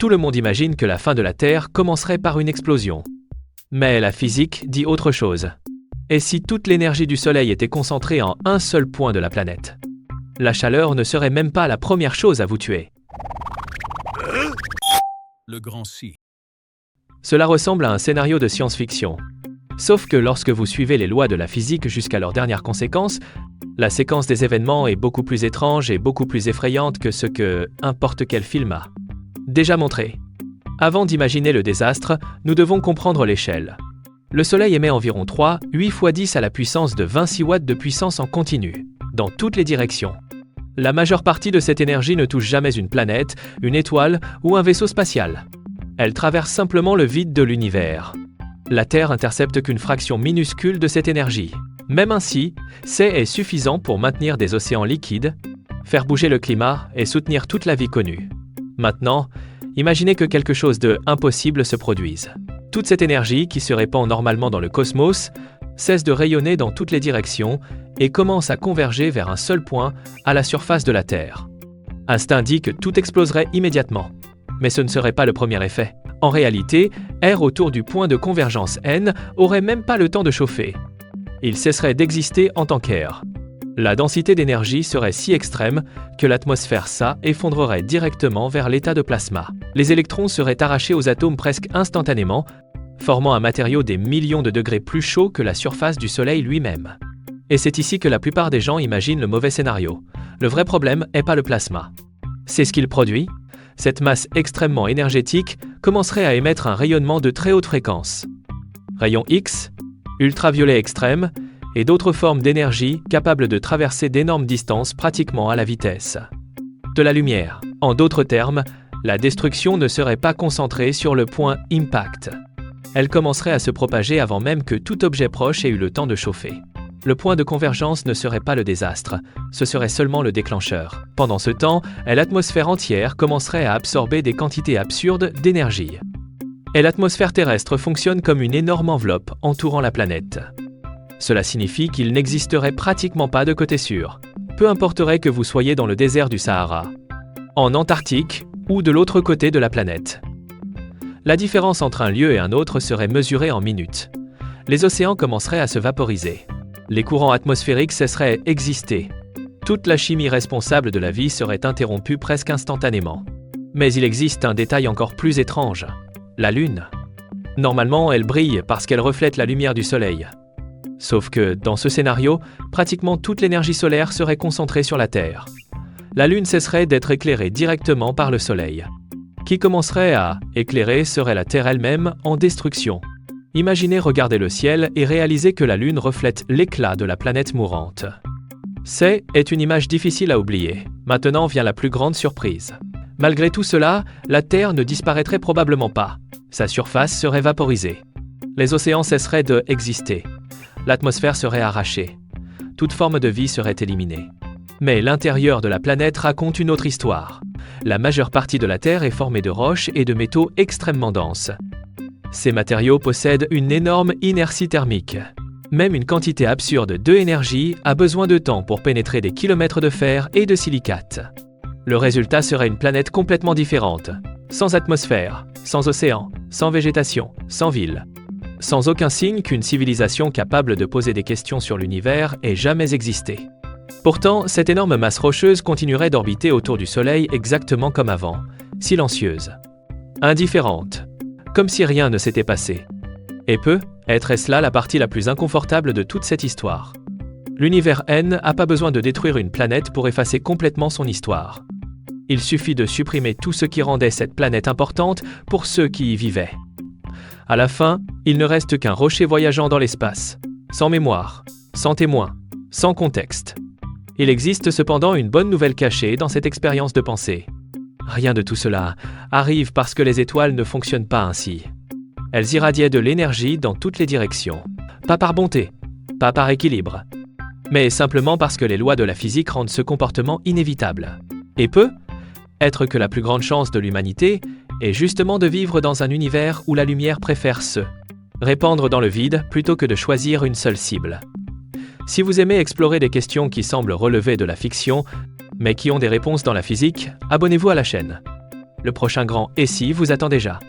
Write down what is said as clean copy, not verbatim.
Tout le monde imagine que la fin de la Terre commencerait par une explosion. Mais la physique dit autre chose. Et si toute l'énergie du Soleil était concentrée en un seul point de la planète? La chaleur ne serait même pas la première chose à vous tuer. Le grand si. Cela ressemble à un scénario de science-fiction. Sauf que lorsque vous suivez les lois de la physique jusqu'à leurs dernières conséquences, la séquence des événements est beaucoup plus étrange et beaucoup plus effrayante que ce que n'importe quel film a déjà montré. Avant d'imaginer le désastre, nous devons comprendre l'échelle. Le Soleil émet environ 8 fois 10 à la puissance de 26 watts de puissance en continu, dans toutes les directions. La majeure partie de cette énergie ne touche jamais une planète, une étoile ou un vaisseau spatial. Elle traverse simplement le vide de l'univers. La Terre intercepte qu'une fraction minuscule de cette énergie. Même ainsi, c'est suffisant pour maintenir des océans liquides, faire bouger le climat et soutenir toute la vie connue. Maintenant, imaginez que quelque chose d'impossible se produise. Toute cette énergie, qui se répand normalement dans le cosmos, cesse de rayonner dans toutes les directions et commence à converger vers un seul point, à la surface de la Terre. Instinct dit que tout exploserait immédiatement. Mais ce ne serait pas le premier effet. En réalité, R autour du point de convergence N aurait même pas le temps de chauffer. Il cesserait d'exister en tant qu'air. La densité d'énergie serait si extrême que l'atmosphère effondrerait directement vers l'état de plasma. Les électrons seraient arrachés aux atomes presque instantanément, formant un matériau des millions de degrés plus chaud que la surface du Soleil lui-même. Et c'est ici que la plupart des gens imaginent le mauvais scénario. Le vrai problème n'est pas le plasma. C'est ce qu'il produit. Cette masse extrêmement énergétique commencerait à émettre un rayonnement de très haute fréquence. Rayons X, ultraviolet extrême, et d'autres formes d'énergie capables de traverser d'énormes distances pratiquement à la vitesse de la lumière. En d'autres termes, la destruction ne serait pas concentrée sur le point impact. Elle commencerait à se propager avant même que tout objet proche ait eu le temps de chauffer. Le point de convergence ne serait pas le désastre, ce serait seulement le déclencheur. Pendant ce temps, l'atmosphère entière commencerait à absorber des quantités absurdes d'énergie. Et l'atmosphère terrestre fonctionne comme une énorme enveloppe entourant la planète. Cela signifie qu'il n'existerait pratiquement pas de côté sûr. Peu importerait que vous soyez dans le désert du Sahara, en Antarctique ou de l'autre côté de la planète. La différence entre un lieu et un autre serait mesurée en minutes. Les océans commenceraient à se vaporiser. Les courants atmosphériques cesseraient d'exister. Toute la chimie responsable de la vie serait interrompue presque instantanément. Mais il existe un détail encore plus étrange. La Lune. Normalement, elle brille parce qu'elle reflète la lumière du Soleil. Sauf que, dans ce scénario, pratiquement toute l'énergie solaire serait concentrée sur la Terre. La Lune cesserait d'être éclairée directement par le Soleil. Qui commencerait à éclairer serait la Terre elle-même en destruction. Imaginez regarder le ciel et réaliser que la Lune reflète l'éclat de la planète mourante. C'est une image difficile à oublier. Maintenant vient la plus grande surprise. Malgré tout cela, la Terre ne disparaîtrait probablement pas. Sa surface serait vaporisée. Les océans cesseraient d'exister. L'atmosphère serait arrachée. Toute forme de vie serait éliminée. Mais l'intérieur de la planète raconte une autre histoire. La majeure partie de la Terre est formée de roches et de métaux extrêmement denses. Ces matériaux possèdent une énorme inertie thermique. Même une quantité absurde d'énergie a besoin de temps pour pénétrer des kilomètres de fer et de silicate. Le résultat serait une planète complètement différente. Sans atmosphère, sans océan, sans végétation, sans ville. Sans aucun signe qu'une civilisation capable de poser des questions sur l'univers ait jamais existé. Pourtant, cette énorme masse rocheuse continuerait d'orbiter autour du Soleil exactement comme avant, silencieuse, indifférente, comme si rien ne s'était passé. Et est-ce là la partie la plus inconfortable de toute cette histoire? L'univers N n'a pas besoin de détruire une planète pour effacer complètement son histoire. Il suffit de supprimer tout ce qui rendait cette planète importante pour ceux qui y vivaient. À la fin, il ne reste qu'un rocher voyageant dans l'espace, sans mémoire, sans témoin, sans contexte. Il existe cependant une bonne nouvelle cachée dans cette expérience de pensée. Rien de tout cela arrive parce que les étoiles ne fonctionnent pas ainsi. Elles irradiaient de l'énergie dans toutes les directions. Pas par bonté, pas par équilibre, mais simplement parce que les lois de la physique rendent ce comportement inévitable. Et être que la plus grande chance de l'humanité est justement de vivre dans un univers où la lumière préfère se répandre dans le vide plutôt que de choisir une seule cible. Si vous aimez explorer des questions qui semblent relever de la fiction, mais qui ont des réponses dans la physique, abonnez-vous à la chaîne. Le prochain grand « et si » vous attend déjà.